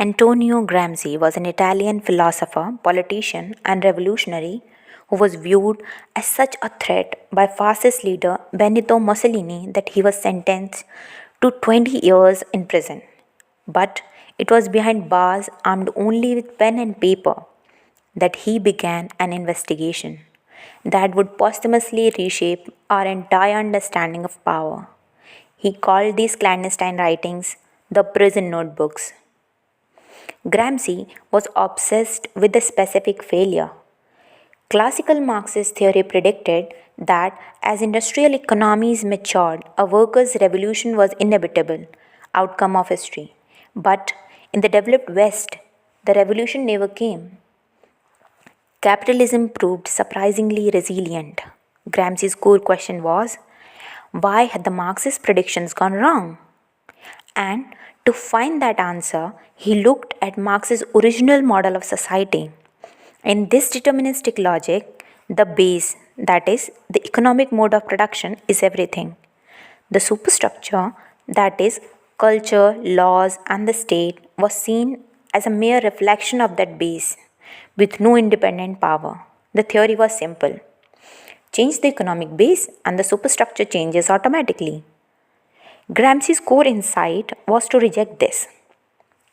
Antonio Gramsci was an Italian philosopher, politician, and revolutionary who was viewed as such a threat by fascist leader Benito Mussolini that he was sentenced to 20 years in prison. But it was behind bars, armed only with pen and paper, that he began an investigation that would posthumously reshape our entire understanding of power. He called these clandestine writings the prison notebooks. Gramsci was obsessed with the specific failure. Classical Marxist theory predicted that as industrial economies matured, a workers' revolution was inevitable outcome of history. But in the developed West, the revolution never came. Capitalism proved surprisingly resilient. Gramsci's core question was, why had the Marxist predictions gone wrong? And to find that answer, he looked at Marx's original model of society. In this deterministic logic, the base, that is, the economic mode of production, is everything. The superstructure, that is, culture, laws, and the state, was seen as a mere reflection of that base, with no independent power. The theory was simple: change the economic base, and the superstructure changes automatically. Gramsci's core insight was to reject this.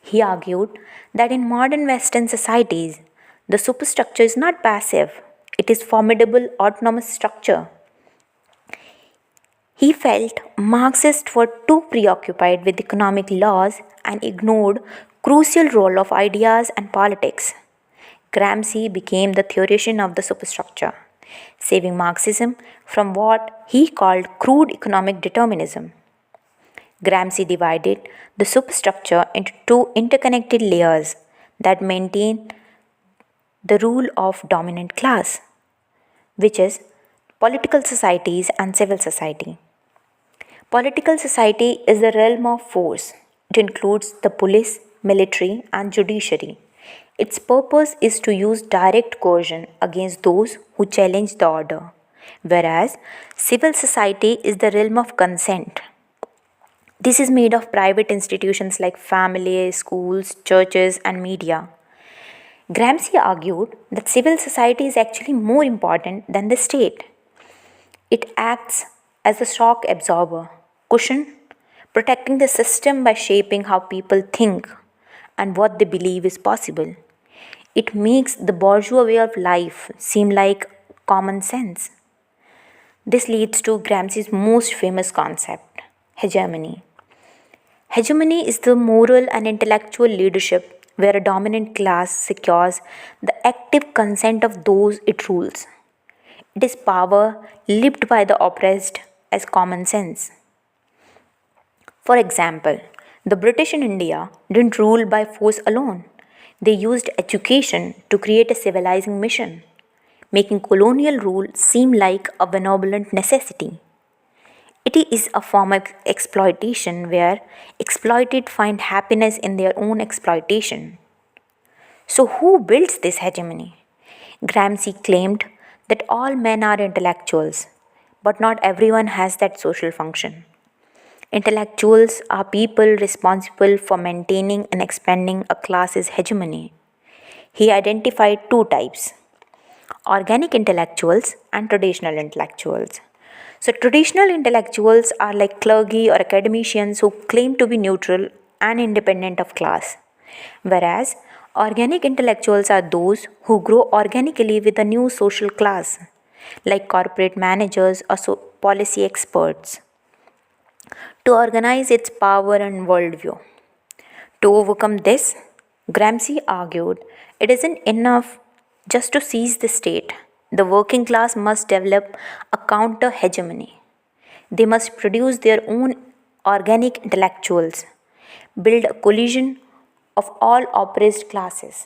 He argued that in modern Western societies, the superstructure is not passive, it is formidable autonomous structure. He felt Marxists were too preoccupied with economic laws and ignored crucial role of ideas and politics. Gramsci became the theoretician of the superstructure, saving Marxism from what he called crude economic determinism. Gramsci divided the superstructure into two interconnected layers that maintain the rule of dominant class, which is political societies and civil society. Political society is the realm of force. It includes the police, military, and judiciary. Its purpose is to use direct coercion against those who challenge the order, whereas civil society is the realm of consent. This is made of private institutions like family, schools, churches, and media. Gramsci argued that civil society is actually more important than the state. It acts as a shock absorber, cushion, protecting the system by shaping how people think and what they believe is possible. It makes the bourgeois way of life seem like common sense. This leads to Gramsci's most famous concept, hegemony. Hegemony is the moral and intellectual leadership where a dominant class secures the active consent of those it rules. It is power lived by the oppressed as common sense. For example, the British in India didn't rule by force alone. They used education to create a civilizing mission, making colonial rule seem like a benevolent necessity. It is a form of exploitation where exploited find happiness in their own exploitation. So, who builds this hegemony? Gramsci claimed that all men are intellectuals, but not everyone has that social function. Intellectuals are people responsible for maintaining and expanding a class's hegemony. He identified two types: organic intellectuals and traditional intellectuals. So, traditional intellectuals are like clergy or academicians who claim to be neutral and independent of class, whereas organic intellectuals are those who grow organically with a new social class, like corporate managers or policy experts, to organize its power and worldview. To overcome this, Gramsci argued it isn't enough just to seize the state. The working class must develop a counter hegemony. They must produce their own organic intellectuals, build a coalition of all oppressed classes,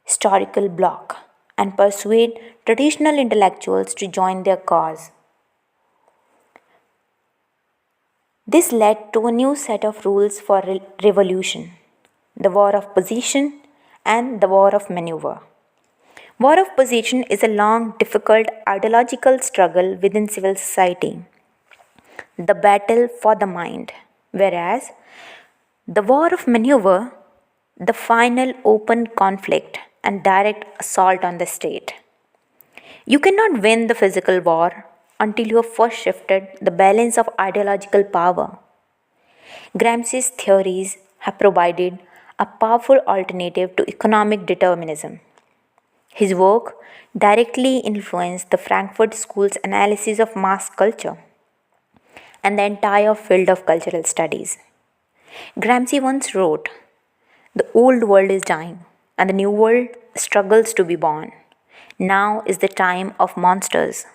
historical bloc, and persuade traditional intellectuals to join their cause. This led to a new set of rules for revolution: the war of position and the war of maneuver. War of position is a long, difficult ideological struggle within civil society, the battle for the mind, whereas The war of maneuver, the final open conflict and direct assault on the state. You cannot win the physical war until you have first shifted the balance of ideological power. Gramsci's theories have provided a powerful alternative to economic determinism. His work directly influenced the Frankfurt School's analysis of mass culture and the entire field of cultural studies. Gramsci once wrote, "The old world is dying, and the new world struggles to be born. Now is the time of monsters."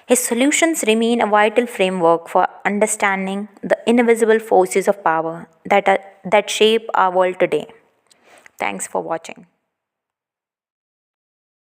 His solutions remain a vital framework for understanding the invisible forces of power that shape our world today. Thanks for watching.